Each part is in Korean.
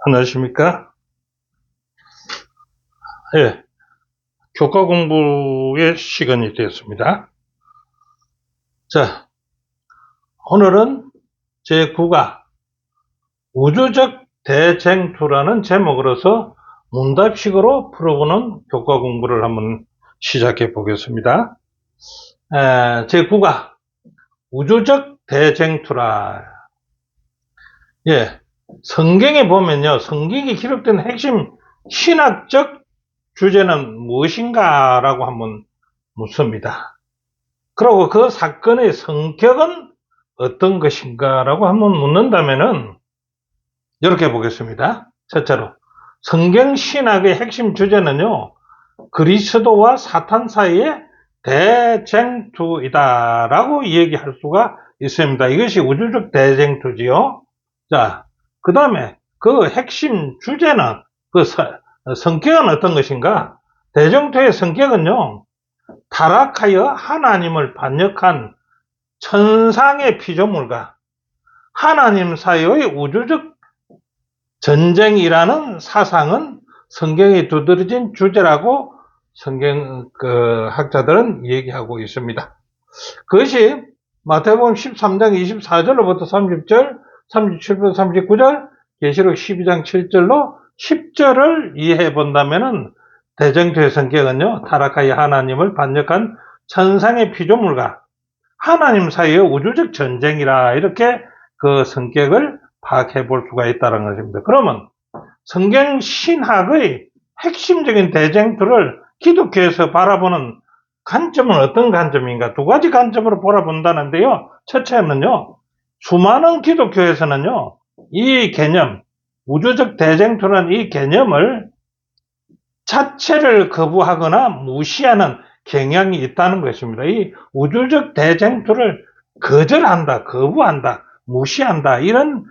안녕하십니까? 예, 교과 공부의 시간이 되었습니다. 자, 오늘은 제9가 우주적 대쟁투라는 제목으로서 문답식으로 풀어보는 교과 공부를 한번 시작해 보겠습니다. 제9가 우주적 대쟁투라. 예, 성경에 보면요, 성경에 기록된 핵심 신학적 주제는 무엇인가 라고 한번 묻습니다. 그리고 그 사건의 성격은 어떤 것인가 라고 한번 묻는다면은 이렇게 보겠습니다. 첫째로 성경 신학의 핵심 주제는요, 그리스도와 사탄 사이의 대쟁투이다 라고 얘기할 수가 있습니다. 이것이 우주적 대쟁투지요. 자, 그 다음에 그 핵심 주제는 그 성격은 어떤 것인가? 대쟁투의 성격은요, 타락하여 하나님을 반역한 천상의 피조물과 하나님 사이의 우주적 전쟁이라는 사상은 성경에 두드러진 주제라고 성경 학자들은 얘기하고 있습니다. 그것이 마태복음 13장 24절로부터 30절, 37절, 39절, 계시록 12장 7절로 10절을 이해해 본다면은 대쟁투의 성격은요, 타락하여 하나님을 반역한 천상의 피조물과 하나님 사이의 우주적 전쟁이라, 이렇게 그 성격을 파악해 볼 수가 있다는 것입니다. 그러면 성경 신학의 핵심적인 대쟁투를 기독교에서 바라보는 관점은 어떤 관점인가? 두 가지 관점으로 바라본다는데요. 첫째는요, 수많은 기독교에서는요, 이 개념, 우주적 대쟁투라는 이 개념을 자체를 거부하거나 무시하는 경향이 있다는 것입니다. 이 우주적 대쟁투를 거절한다, 거부한다, 무시한다, 이런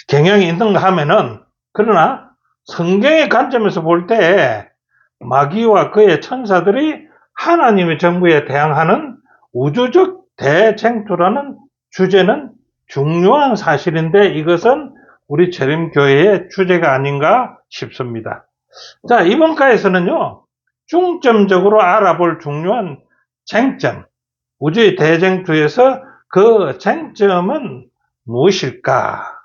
경향이 있는가 하면은, 그러나 성경의 관점에서 볼 때 마귀와 그의 천사들이 하나님의 정부에 대항하는 우주적 대쟁투라는 주제는 중요한 사실인데, 이것은 우리 재림교회의 주제가 아닌가 싶습니다. 자, 이번 과에서는요, 중점적으로 알아볼 중요한 쟁점, 우주의 대쟁투에서 그 쟁점은 무엇일까?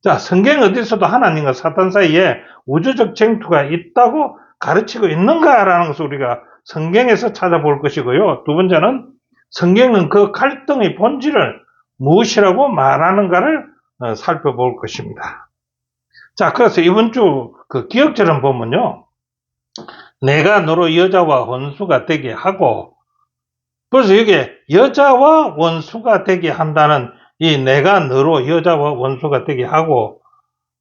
자, 성경 어디서도 하나님과 사탄 사이에 우주적 쟁투가 있다고 가르치고 있는가라는 것을 우리가 성경에서 찾아볼 것이고요. 두 번째는 성경은 그 갈등의 본질을 무엇이라고 말하는가를 살펴볼 것입니다. 자, 그래서 이번 주 그 기억절은 보면요, 내가 너로 여자와 원수가 되게 하고, 그래서 이게 여자와 원수가 되게 한다는 이 내가 너로 여자와 원수가 되게 하고,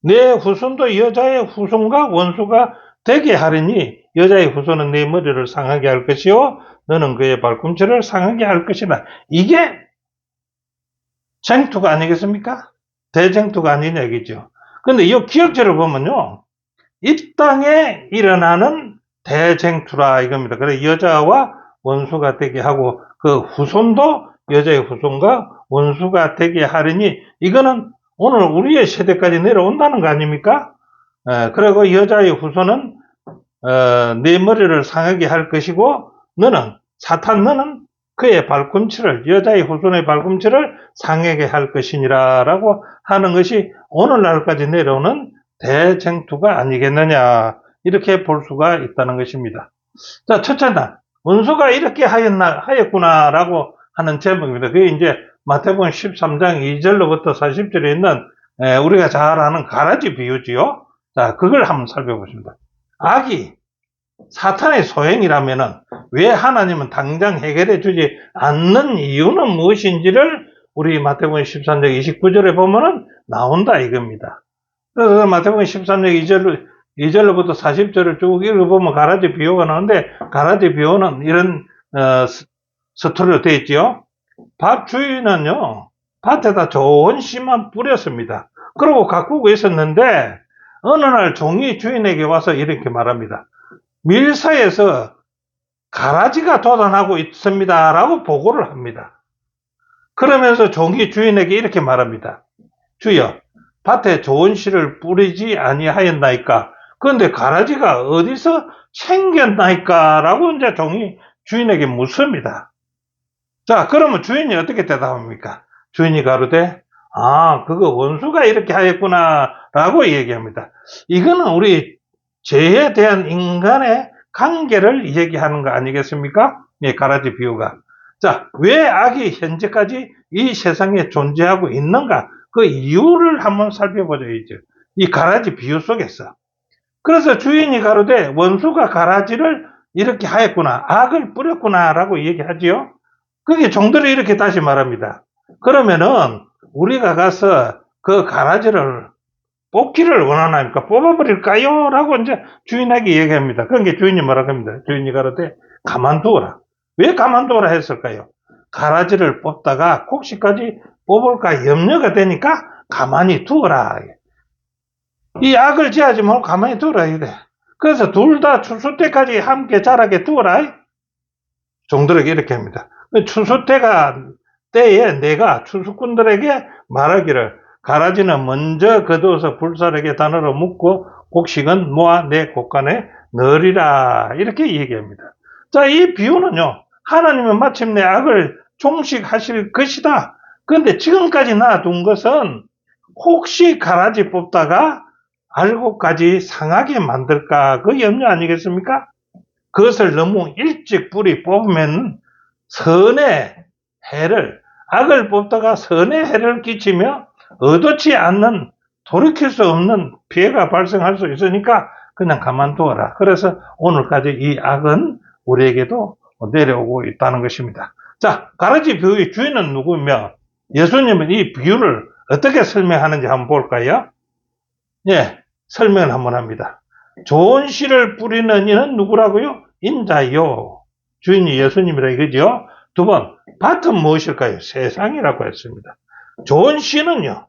내 후손도 여자의 후손과 원수가 되게 하리니 여자의 후손은 내 머리를 상하게 할 것이요 너는 그의 발꿈치를 상하게 할 것이다. 이게 쟁투가 아니겠습니까? 대쟁투가 아닌 얘기죠. 근데 이 기억절을 보면요, 이 땅에 일어나는 대쟁투라 이겁니다. 그래서 여자와 원수가 되게 하고 그 후손도 여자의 후손과 원수가 되게 하리니, 이거는 오늘 우리의 세대까지 내려온다는 거 아닙니까? 그리고 여자의 후손은 네 머리를 상하게 할 것이고, 너는 그의 발꿈치를, 여자의 후손의 발꿈치를 상하게 할 것이니라 라고 하는 것이 오늘날까지 내려오는 대쟁투가 아니겠느냐, 이렇게 볼 수가 있다는 것입니다. 자, 첫째는 원수가 이렇게 하였구나라고 하는 제목입니다. 그게 이제 마태복음 13장 2절로부터 40절에 있는 우리가 잘 아는 가라지 비유지요. 자, 그걸 한번 살펴보십니다. 악이 사탄의 소행이라면은 왜 하나님은 당장 해결해 주지 않는 이유는 무엇인지를 우리 마태복음 13장 29절에 보면은 나온다 이겁니다. 그래서 마태복음 13장 2절로부터 40절을 쭉 읽어보면 가라지 비유가 나오는데, 가라지 비유는 이런 스토리로 되어 있죠. 밭 주인은요, 밭에다 좋은 씨만 뿌렸습니다. 그러고 가꾸고 있었는데 어느 날 종이 주인에게 와서 이렇게 말합니다. 밀사에서 가라지가 돋아나고 있습니다 라고 보고를 합니다. 그러면서 종이 주인에게 이렇게 말합니다. 주여, 밭에 좋은 씨를 뿌리지 아니하였나이까? 그런데 가라지가 어디서 생겼나이까? 라고 이제 종이 주인에게 묻습니다. 자, 그러면 주인이 어떻게 대답합니까? 주인이 가로되, 아, 그거 원수가 이렇게 하였구나, 라고 얘기합니다. 이거는 우리 죄에 대한 인간의 관계를 얘기하는 거 아니겠습니까? 예, 가라지 비유가. 자, 왜 악이 현재까지 이 세상에 존재하고 있는가? 그 이유를 한번 살펴보자죠. 이 가라지 비유 속에서. 그래서 주인이 가로되 원수가 가라지를 이렇게 하였구나, 악을 뿌렸구나, 라고 얘기하지요. 그게 종들이 이렇게 다시 말합니다. 그러면은 우리가 가서 그 가라지를 뽑기를 원하나니까 뽑아버릴까요? 라고 이제 주인에게 얘기합니다. 그러니까 주인이 뭐라고 합니다. 주인이 가로되 가만두어라. 왜 가만두어라 했을까요? 가라지를 뽑다가 곡식까지 뽑을까 염려가 되니까 가만히 두어라. 이 악을 지하지 말고 가만히 두어라. 이래. 그래서 둘 다 추수 때까지 함께 자라게 두어라. 종들에게 이렇게 합니다. 추수 때에 내가 추수꾼들에게 말하기를 가라지는 먼저 거두어서 불사르게 단으로 묶고 곡식은 모아 내 곳간에 넣으리라, 이렇게 얘기합니다. 자, 이 비유는요, 하나님은 마침내 악을 종식하실 것이다. 그런데 지금까지 놔둔 것은 혹시 가라지 뽑다가 알고까지 상하게 만들까, 그 염려 아니겠습니까? 그것을 너무 일찍 뿌리 뽑으면 선의 해를, 악을 뽑다가 선의 해를 끼치며 의도치 않는, 돌이킬 수 없는 피해가 발생할 수 있으니까 그냥 가만두어라. 그래서 오늘까지 이 악은 우리에게도 내려오고 있다는 것입니다. 자, 가라지 비유의 주인은 누구며 예수님은 이 비유를 어떻게 설명하는지 한번 볼까요? 예, 설명을 한번 합니다. 좋은 씨를 뿌리는 이는 누구라고요? 인자요. 주인이 예수님이라 이거죠. 두 번, 밭은 무엇일까요? 세상이라고 했습니다. 좋은 씨는요,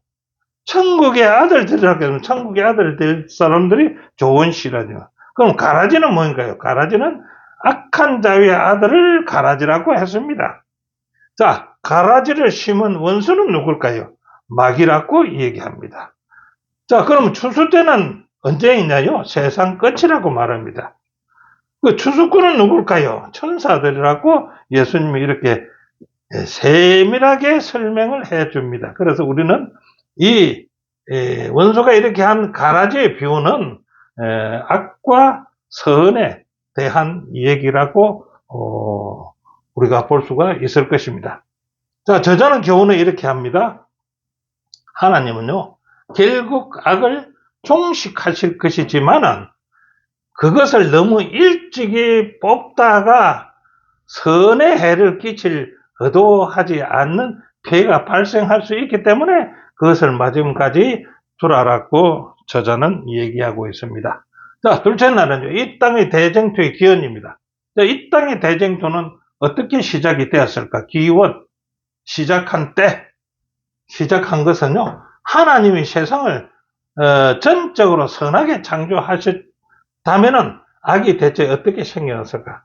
천국의 아들들이라고 하면 천국의 아들들 사람들이 좋은 씨라죠. 그럼 가라지는 뭔가요? 가라지는 악한 자의 아들을 가라지라고 했습니다. 자, 가라지를 심은 원수는 누굴까요? 마귀라고 얘기합니다. 자, 그럼 추수 때는 언제 있나요? 세상 끝이라고 말합니다. 그 추수꾼은 누굴까요? 천사들이라고 예수님이 이렇게 세밀하게 설명을 해 줍니다. 그래서 우리는 이 원수가 이렇게 한 가라지의 비유는 악과 선에 대한 얘기라고 우리가 볼 수가 있을 것입니다. 자, 저자는 교훈을 이렇게 합니다. 하나님은요, 결국 악을 종식하실 것이지만은 그것을 너무 일찍이 뽑다가 선의 해를 끼칠 의도하지 않는 피해가 발생할 수 있기 때문에 그것을 마지막까지 두라라고 저자는 얘기하고 있습니다. 자, 둘째 날은요, 이 땅의 대쟁투의 기원입니다. 자, 이 땅의 대쟁투는 어떻게 시작이 되었을까? 기원, 시작한 때, 시작한 것은요, 하나님이 세상을 전적으로 선하게 창조하셨다면은 악이 대체 어떻게 생겨났을까?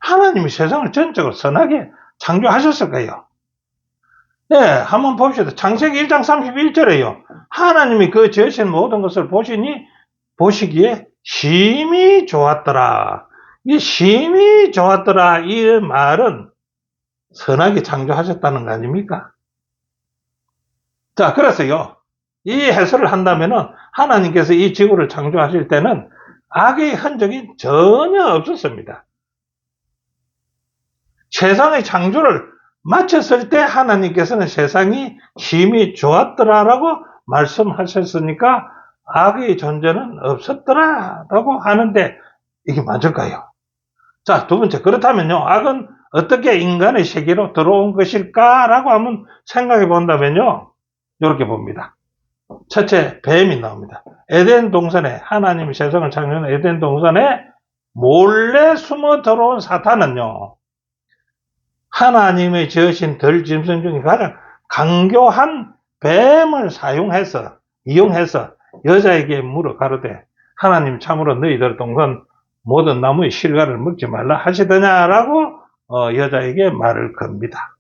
하나님이 세상을 전적으로 선하게 창조하셨을까요? 네, 한번 봅시다. 창세기 1장 31절에요. 하나님이 그 지으신 모든 것을 보시기에 심히 좋았더라. 이 심히 좋았더라, 이 말은 선하게 창조하셨다는 거 아닙니까? 자, 그래서요, 이 해설을 한다면은 하나님께서 이 지구를 창조하실 때는 악의 흔적이 전혀 없었습니다. 세상의 창조를 마쳤을 때 하나님께서는 세상이 심히 좋았더라라고 말씀하셨으니까 악의 존재는 없었더라라고 하는데 이게 맞을까요? 자, 두 번째, 그렇다면요, 악은 어떻게 인간의 세계로 들어온 것일까라고 한번 생각해 본다면요, 이렇게 봅니다. 첫째, 뱀이 나옵니다. 에덴 동산에, 하나님이 세상을 창조한 에덴 동산에 몰래 숨어 들어온 사탄은요, 하나님의 지으신 덜 짐승 중에 가장 강교한 뱀을 이용해서 여자에게 물어 가로되 하나님 참으로 너희들 동산 모든 나무의 실과를 먹지 말라 하시더냐라고 여자에게 말을 겁니다.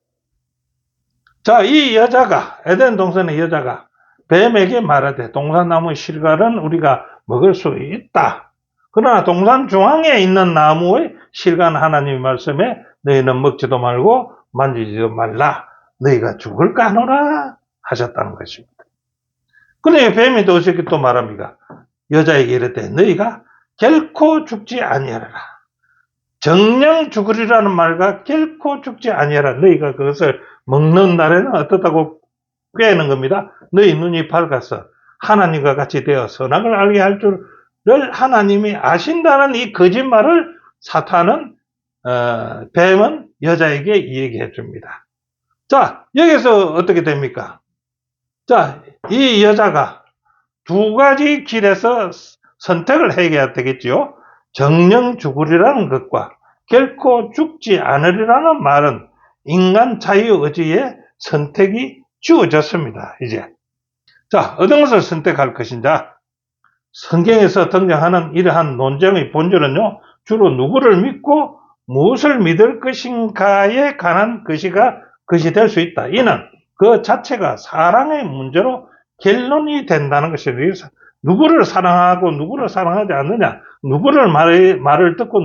자, 이 여자가, 에덴 동산의 여자가 뱀에게 말하되 동산나무의 실과는 우리가 먹을 수 있다. 그러나 동산 중앙에 있는 나무의 실과는 하나님의 말씀에 너희는 먹지도 말고 만지지도 말라. 너희가 죽을까 하노라 하셨다는 것입니다. 그런데 뱀이 또 어떻게 또 말합니까? 여자에게 이르되 너희가 결코 죽지 아니하리라. 정녕 죽으리라는 말과 결코 죽지 아니하라. 너희가 그것을 먹는 날에는 어떻다고 꾀는 겁니다. 너희 눈이 밝아서 하나님과 같이 되어 선악을 알게 할 줄을 하나님이 아신다는 이 거짓말을 사탄은 뱀은 여자에게 얘기해 줍니다. 자, 여기서 어떻게 됩니까? 자, 이 여자가 두 가지 길에서 선택을 해야 되겠지요. 정녕 죽으리라는 것과 결코 죽지 않으리라는 말은 인간 자유의지의 선택이 주어졌습니다. 이제 자, 어떤 것을 선택할 것인가? 성경에서 등장하는 이러한 논쟁의 본질은요, 주로 누구를 믿고 무엇을 믿을 것인가에 관한 것이 될 수 있다. 이는 그 자체가 사랑의 문제로 결론이 된다는 것입니다. 누구를 사랑하고 누구를 사랑하지 않느냐, 누구를 말을 듣고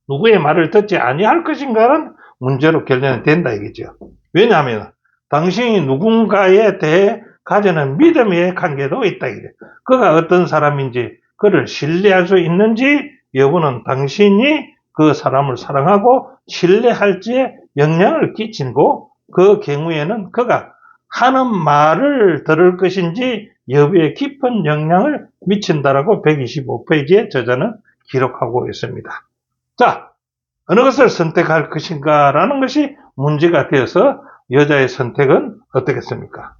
누구의 말을 듣지 아니할 것인가는 문제로 결론이 된다 이거죠. 왜냐하면 당신이 누군가에 대해 가지는 믿음의 관계도 있다 이거죠. 그가 어떤 사람인지, 그를 신뢰할 수 있는지 여부는 당신이 그 사람을 사랑하고 신뢰할지에 영향을 끼치고, 그 경우에는 그가 하는 말을 들을 것인지 여부에 깊은 영향을 미친다라고 125페이지의 저자는 기록하고 있습니다. 자, 어느 것을 선택할 것인가라는 것이 문제가 되어서 여자의 선택은 어떻겠습니까?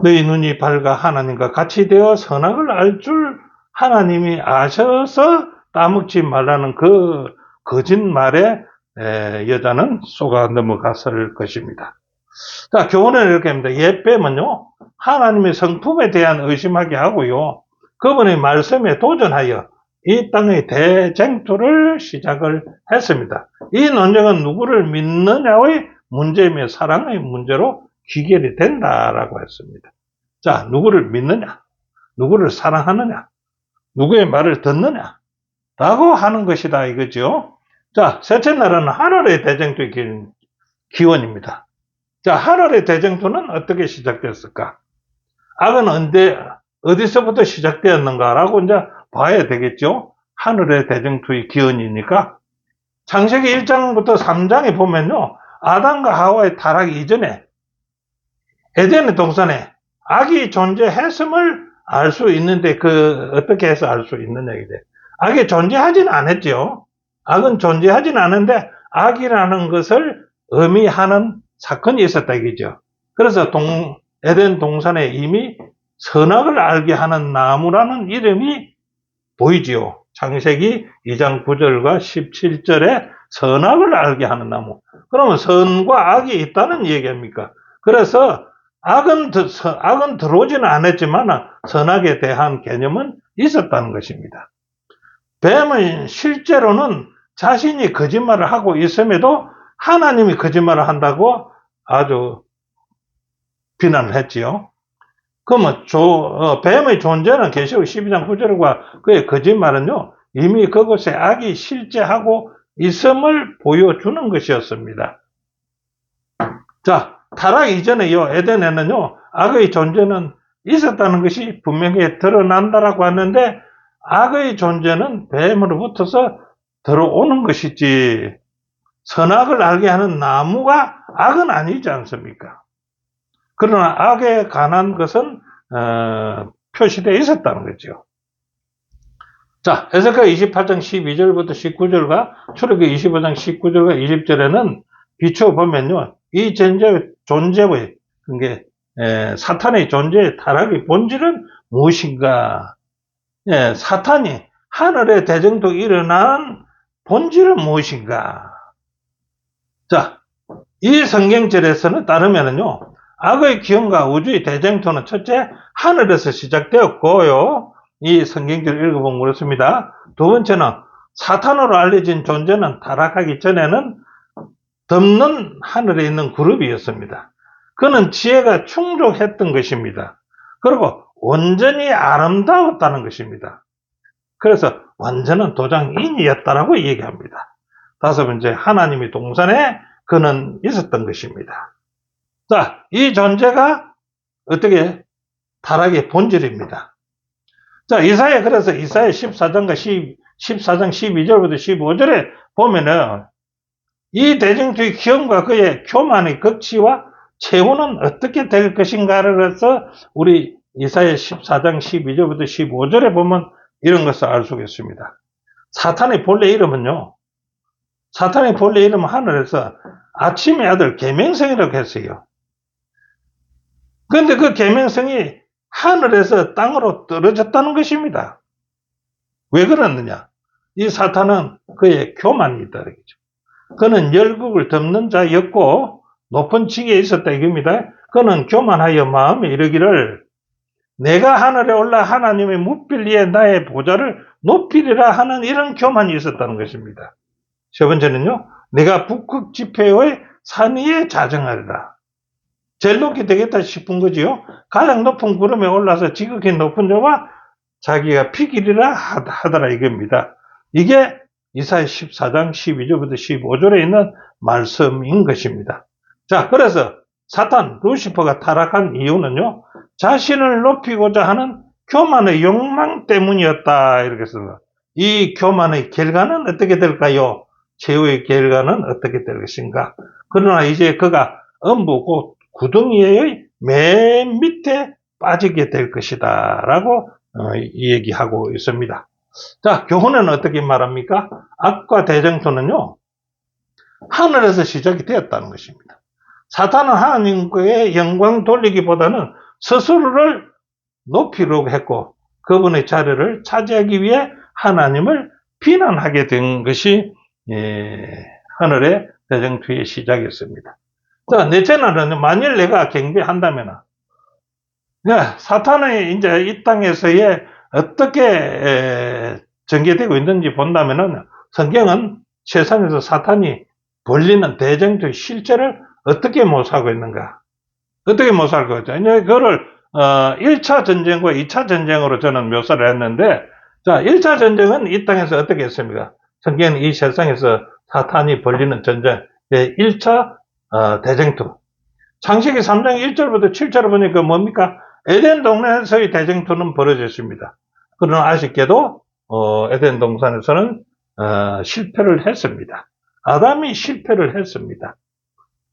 너희 눈이 밝아 하나님과 같이 되어 선악을 알 줄 하나님이 아셔서 따먹지 말라는 그 거짓말에 여자는 속아 넘어갔을 것입니다. 자, 교훈은 이렇게 합니다. 옛뱀은요, 하나님의 성품에 대한 의심하게 하고요, 그분의 말씀에 도전하여 이 땅의 대쟁투를 시작을 했습니다. 이 논쟁은 누구를 믿느냐의 문제이며 사랑의 문제로 귀결이 된다라고 했습니다. 자, 누구를 믿느냐, 누구를 사랑하느냐, 누구의 말을 듣느냐 라고 하는 것이다 이거죠. 자, 셋째 날은 하늘의 대쟁투의 기원입니다. 자, 하늘의 대쟁투는 어떻게 시작됐을까? 악은 어디서부터 시작되었는가라고 이제 봐야 되겠죠. 하늘의 대쟁투의 기원이니까 창세기 1장부터 3장에 보면요, 아담과 하와의 타락 이전에 에덴의 동산에 악이 존재했음을 알 수 있는데, 어떻게 해서 알 수 있느냐 이게. 악이 존재하지는 않았죠. 악은 존재하지는 않은데 악이라는 것을 의미하는 사건이 있었다 이거죠. 그래서 에덴 동산에 이미 선악을 알게 하는 나무라는 이름이 보이지요. 창세기 2장 9절과 17절에 선악을 알게 하는 나무. 그러면 선과 악이 있다는 얘기입니까? 그래서 악은 들어오지는 않았지만 선악에 대한 개념은 있었다는 것입니다. 뱀은 실제로는 자신이 거짓말을 하고 있음에도 하나님이 거짓말을 한다고 아주 비난을 했지요. 그러면 뱀의 존재는 계시록 12장 9절과 그의 거짓말은요, 이미 그곳에 악이 실제하고 있음을 보여주는 것이었습니다. 자, 타락 이전에요, 에덴에는요, 악의 존재는 있었다는 것이 분명히 드러난다라고 하는데, 악의 존재는 뱀으로부터서 들어오는 것이지, 선악을 알게 하는 나무가 악은 아니지 않습니까? 그러나 악에 관한 것은 표시되어 있었다는 거죠. 자, 에스겔 28장 12절부터 19절과 출애굽기 25장 19절과 20절에는 비춰보면요, 이 존재의, 그게 사탄의 존재의 타락의 본질은 무엇인가? 사탄이 하늘의 대쟁투 일어난 본질은 무엇인가? 자, 이 성경절에서는 따르면요, 악의 기원과 우주의 대쟁투는 첫째 하늘에서 시작되었고요, 이 성경절을 읽어보면 그렇습니다. 두 번째는 사탄으로 알려진 존재는 타락하기 전에는 덮는 하늘에 있는 그룹이었습니다. 그는 지혜가 충족했던 것입니다. 그리고 온전히 아름다웠다는 것입니다. 그래서 완전한 도장인이었다라고 얘기합니다. 다섯 번째, 하나님의 동산에 그는 있었던 것입니다. 자, 이 존재가 어떻게 타락의 본질입니다. 자, 그래서 이사야 14장 12절부터 15절에 보면은 이 대정투의 기업과 그의 교만의 극치와 최후는 어떻게 될 것인가를 해서 우리 이사야 14장 12절부터 15절에 보면 이런 것을 알 수가 있습니다. 사탄의 본래 이름은요, 사탄의 본래 이름은 하늘에서 아침의 아들 계명성이라고 했어요. 그런데 그 계명성이 하늘에서 땅으로 떨어졌다는 것입니다. 왜 그러느냐? 이 사탄은 그의 교만이 있다 그러죠. 그는 열국을 덮는 자였고 높은 직에 있었다 이겁니다. 그는 교만하여 마음에 이르기를 내가 하늘에 올라 하나님의 뭇빌 위에 나의 보좌를 높이리라 하는 이런 교만이 있었다는 것입니다. 세 번째는요, 내가 북극 지폐의 산 위에 자정하리라. 제일 높게 되겠다 싶은 거지요. 가장 높은 구름에 올라서 지극히 높은 자와 자기가 피기리라 하더라 이겁니다. 이게 이사야 14장 12절부터 15절에 있는 말씀인 것입니다. 자, 그래서 사탄, 루시퍼가 타락한 이유는요, 자신을 높이고자 하는 교만의 욕망 때문이었다. 이렇게 씁니다. 이 교만의 결과는 어떻게 될까요? 최후의 결과는 어떻게 될 것인가? 그러나 이제 그가 음부 곧 구덩이의 맨 밑에 빠지게 될 것이다. 라고 얘기하고 있습니다. 자, 교훈은 어떻게 말합니까? 악과 대쟁투는요, 하늘에서 시작이 되었다는 것입니다. 사탄은 하나님께 영광 돌리기보다는 스스로를 높이려고 했고, 그분의 자리를 차지하기 위해 하나님을 비난하게 된 것이 하늘의 대쟁투의 시작이었습니다. 자, 넷째는 만일 내가 경배한다면, 사탄이 이제 이 땅에서의 어떻게 전개되고 있는지 본다면은 성경은 세상에서 사탄이 벌리는 대쟁투의 실제를 어떻게 모사하고 있는가? 어떻게 모사하고 있죠? 이제 그거를 1차 전쟁과 2차 전쟁으로 저는 묘사를 했는데, 자, 1차 전쟁은 이 땅에서 어떻게 했습니까? 성경은 이 세상에서 사탄이 벌리는 전쟁, 1차 대쟁투. 창세기 3장 1절부터 7절을 보니까 뭡니까? 에덴 동산에서의 대쟁투는 벌어졌습니다. 그러나 아쉽게도 에덴 동산에서는 실패를 했습니다. 아담이 실패를 했습니다.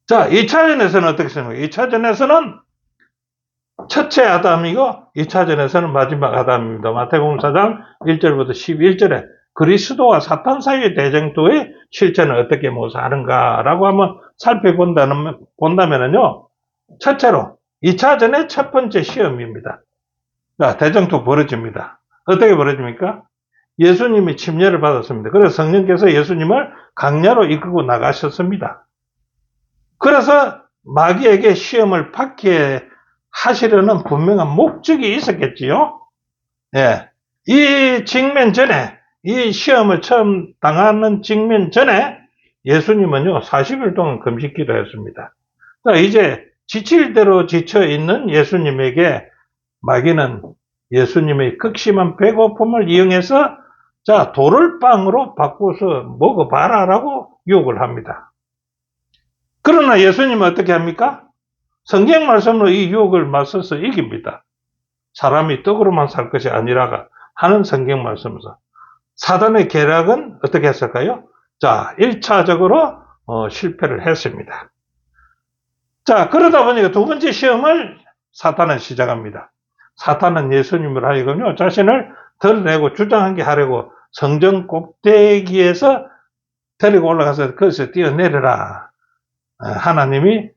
자, 2차전에서는 어떻게 했습니까? 2차전에서는 첫째 아담이고 2차전에서는 마지막 아담입니다. 마태복음 4장 1절부터 11절에 그리스도와 사탄 사이의 대쟁투의 실체는 어떻게 모사하는가라고 한번 살펴본다면요. 첫째로 2차전의 첫 번째 시험입니다. 자, 대쟁투 벌어집니다. 어떻게 벌어집니까? 예수님이 침례를 받았습니다. 그래서 성령께서 예수님을 강야로 이끌고 나가셨습니다. 그래서 마귀에게 시험을 받게 하시려는 분명한 목적이 있었겠지요. 예. 이 직면 전에, 이 시험을 처음 당하는 직면 전에 예수님은요, 40일 동안 금식 기도했습니다. 자, 이제 지칠 대로 지쳐 있는 예수님에게 마귀는 예수님의 극심한 배고픔을 이용해서 자, 돌을 빵으로 바꿔서 먹어봐라라고 유혹을 합니다. 그러나 예수님은 어떻게 합니까? 성경 말씀으로 이 유혹을 맞서서 이깁니다. 사람이 떡으로만 살 것이 아니라 하는 성경 말씀에서. 사단의 계략은 어떻게 했을까요? 자, 1차적으로 실패를 했습니다. 자, 그러다 보니까 두 번째 시험을 사탄은 시작합니다. 사탄은 예수님을 하여금요, 자신을 드러내고 주장하게 하려고 성전 꼭대기에서 데리고 올라가서 거기서 뛰어내려라. 하나님이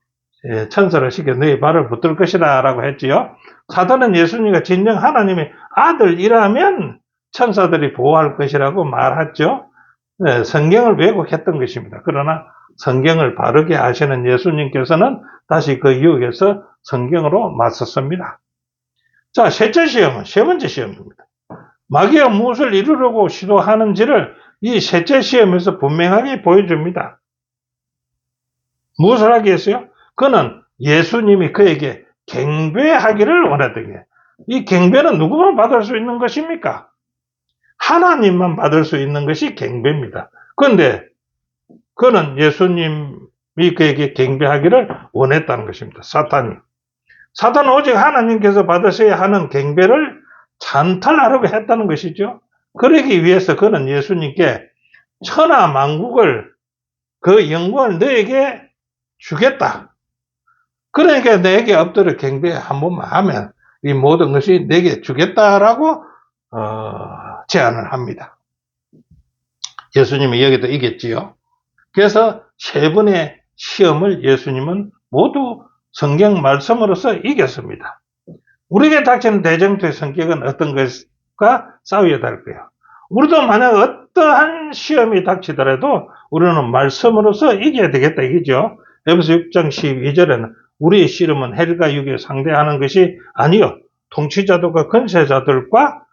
천사를 시켜 너희 발을 붙들 것이다 라고 했지요. 사탄은 예수님과 진정 하나님의 아들이라면 천사들이 보호할 것이라고 말했죠. 성경을 왜곡했던 것입니다. 그러나 성경을 바르게 아시는 예수님께서는 다시 그 유혹에서 성경으로 맞섰습니다. 자, 셋째 시험은 세 번째 시험입니다. 마귀가 무엇을 이루려고 시도하는지를 이 셋째 시험에서 분명하게 보여줍니다. 무엇을 하게 했어요? 그는 예수님이 그에게 경배하기를 원했던 게, 이 경배는 누구만 받을 수 있는 것입니까? 하나님만 받을 수 있는 것이 경배입니다. 그런데 그는 예수님이 그에게 경배하기를 원했다는 것입니다. 사탄은 오직 하나님께서 받으셔야 하는 경배를 찬탈하려고 했다는 것이죠. 그러기 위해서 그는 예수님께 천하 만국을, 그 영광을 너에게 주겠다. 그러니까 내게 엎드려 경배 한 번만 하면 이 모든 것이 내게 주겠다라고 제안을 합니다. 예수님이 여기도 이겼지요. 그래서 세 번의 시험을 예수님은 모두 성경 말씀으로서 이겼습니다. 우리에게 닥치는 대쟁투의 성격은 어떤 것과 싸워야 될까요? 우리도 만약 어떠한 시험이 닥치더라도 우리는 말씀으로서 이겨야 되겠다 이거죠. 에베소 6장 12절에는 우리의 씨름은 헬과 육에 상대하는 것이 아니요 통치자들과 권세자들과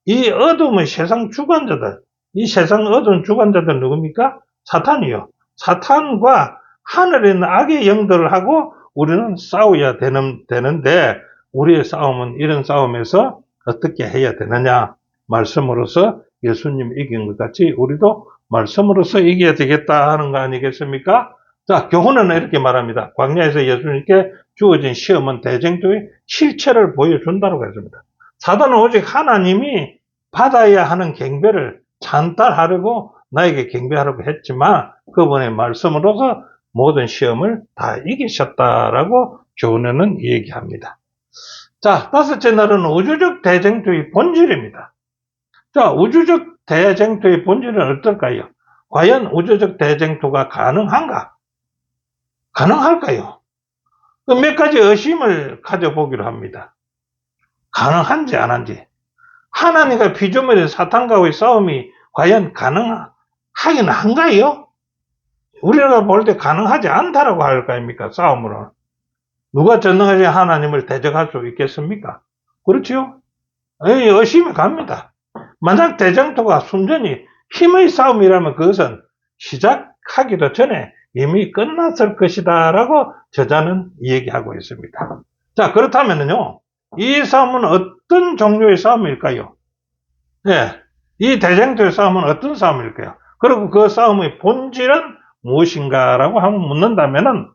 이 어둠의 세상 주관자들, 이 세상 어두운 주관자들 누굽니까? 사탄이요. 사탄과 하늘에 있는 악의 영들하고 우리는 싸워야 되는데 우리의 싸움은 이런 싸움에서 어떻게 해야 되느냐? 말씀으로서 예수님 이긴 것 같이 우리도 말씀으로서 이겨야 되겠다 하는 거 아니겠습니까? 자, 교훈은 이렇게 말합니다. 광야에서 예수님께 주어진 시험은 대쟁투의 실체를 보여준다고 했습니다. 사단은 오직 하나님이 받아야 하는 경배를 찬탈하려고 나에게 경배하려고 했지만 그분의 말씀으로서 모든 시험을 다 이기셨다라고 교훈에는 얘기합니다. 자, 다섯째 날은 우주적 대쟁투의 본질입니다. 자, 우주적 대쟁투의 본질은 어떨까요? 과연 우주적 대쟁투가 가능한가? 가능할까요? 몇 가지 의심을 가져보기로 합니다. 가능한지 안 한지. 하나님과 피조물인 사탄과의 싸움이 과연 가능하긴 한가요? 우리가 볼 때 가능하지 않다라고 할 거 아닙니까? 싸움으로. 누가 전능하신 하나님을 대적할 수 있겠습니까? 그렇죠? 의심이 갑니다. 만약 대쟁투가 순전히 힘의 싸움이라면 그것은 시작하기도 전에 이미 끝났을 것이다 라고 저자는 얘기하고 있습니다. 자, 그렇다면요, 이 싸움은 어떤 종류의 싸움일까요? 네, 이 대쟁투의 싸움은 어떤 싸움일까요? 그리고 그 싸움의 본질은 무엇인가라고 한번 묻는다면은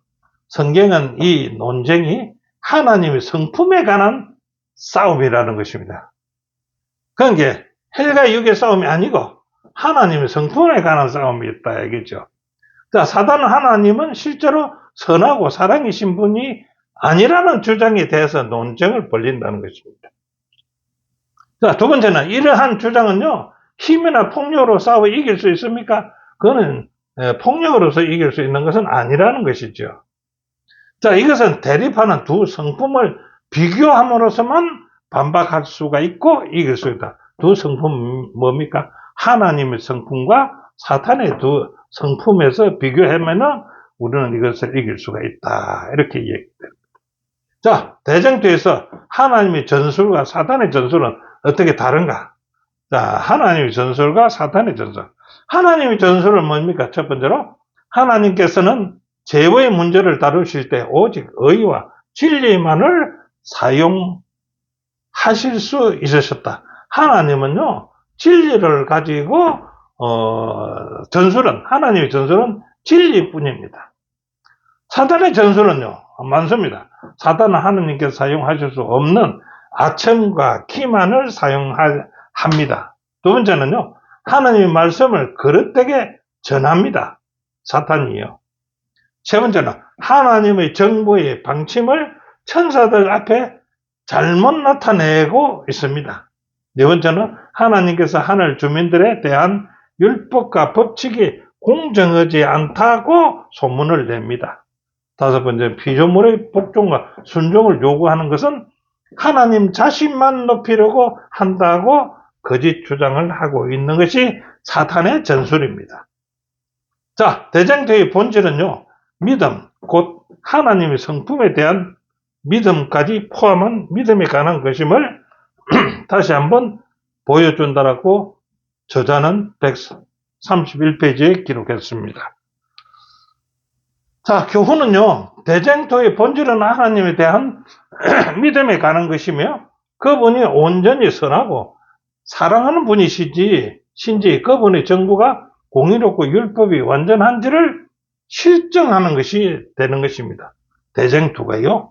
성경은 이 논쟁이 하나님의 성품에 관한 싸움이라는 것입니다. 그러니까 헬과 육의 싸움이 아니고 하나님의 성품에 관한 싸움이 있다 얘기죠. 자, 사단은 하나님은 실제로 선하고 사랑이신 분이 아니라는 주장에 대해서 논쟁을 벌린다는 것입니다. 자, 두 번째는 이러한 주장은요, 힘이나 폭력으로 싸워 이길 수 있습니까? 그거는 폭력으로서 이길 수 있는 것은 아니라는 것이죠. 자, 이것은 대립하는 두 성품을 비교함으로써만 반박할 수가 있고 이길 수 있다. 두 성품 뭡니까? 하나님의 성품과 사탄의 두 성품에서 비교하면은 우리는 이것을 이길 수가 있다. 이렇게 얘기됩니다. 자, 대쟁투에서 하나님의 전술과 사탄의 전술은 어떻게 다른가? 자, 하나님의 전술과 사탄의 전술. 하나님의 전술은 뭡니까? 첫 번째로 하나님께서는 죄의 문제를 다루실 때 오직 의와 진리만을 사용하실 수 있으셨다. 하나님은요, 진리를 가지고 하나님의 전술은 진리뿐입니다. 사탄의 전술은요, 많습니다. 사탄은 하나님께서 사용하실 수 없는 아첨과 기만을 사용합니다. 두 번째는요, 하나님의 말씀을 그릇되게 전합니다. 사탄이요. 세 번째는 하나님의 정보의 방침을 천사들 앞에 잘못 나타내고 있습니다. 네 번째는 하나님께서 하늘 주민들에 대한 율법과 법칙이 공정하지 않다고 소문을 냅니다. 다섯 번째, 피조물의 복종과 순종을 요구하는 것은 하나님 자신만 높이려고 한다고 거짓 주장을 하고 있는 것이 사탄의 전술입니다. 자, 대쟁투의 본질은요, 믿음, 곧 하나님의 성품에 대한 믿음까지 포함한 믿음에 관한 것임을 다시 한번 보여준다라고 저자는 131페이지에 기록했습니다. 자, 교훈은요, 대쟁투의 본질은 하나님에 대한 믿음에 가는 것이며 그분이 온전히 선하고 사랑하는 분이신지 그분의 정부가 공의롭고 율법이 완전한지를 실증하는 것이 되는 것입니다. 대쟁투가요.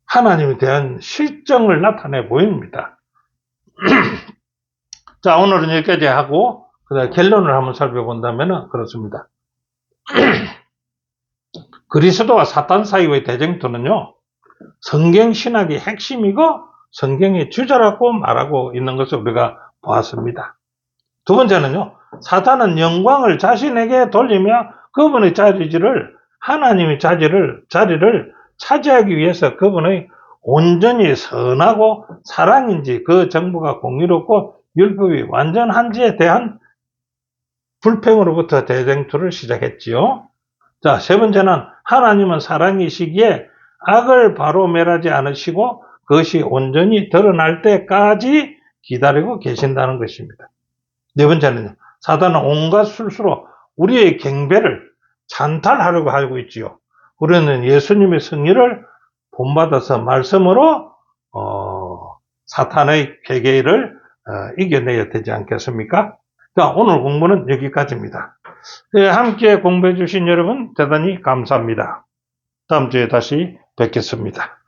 하나님에 대한 실정을 나타내 보입니다. 자, 오늘은 여기까지 하고 그다음 결론을 한번 살펴본다면 그렇습니다. 그리스도와 사탄 사이의 대쟁투는요. 성경 신학의 핵심이고 성경의 주자라고 말하고 있는 것을 우리가 보았습니다. 두 번째는요. 사탄은 영광을 자신에게 돌리며 그분의 하나님의 자리를 차지하기 위해서 그분의 온전히 선하고 사랑인지 그 정부가 공의롭고 율법이 완전한지에 대한 불평으로부터 대쟁투를 시작했지요. 자, 세 번째는 하나님은 사랑이시기에 악을 바로 멸하지 않으시고 그것이 온전히 드러날 때까지 기다리고 계신다는 것입니다. 네 번째는 사단은 온갖 술수로 우리의 경배를 찬탈하려고 하고 있지요. 우리는 예수님의 승리를 본받아서 말씀으로 사탄의 괴계를 이겨내야 되지 않겠습니까? 자, 오늘 공부는 여기까지입니다. 네, 함께 공부해 주신 여러분 대단히 감사합니다. 다음 주에 다시 뵙겠습니다.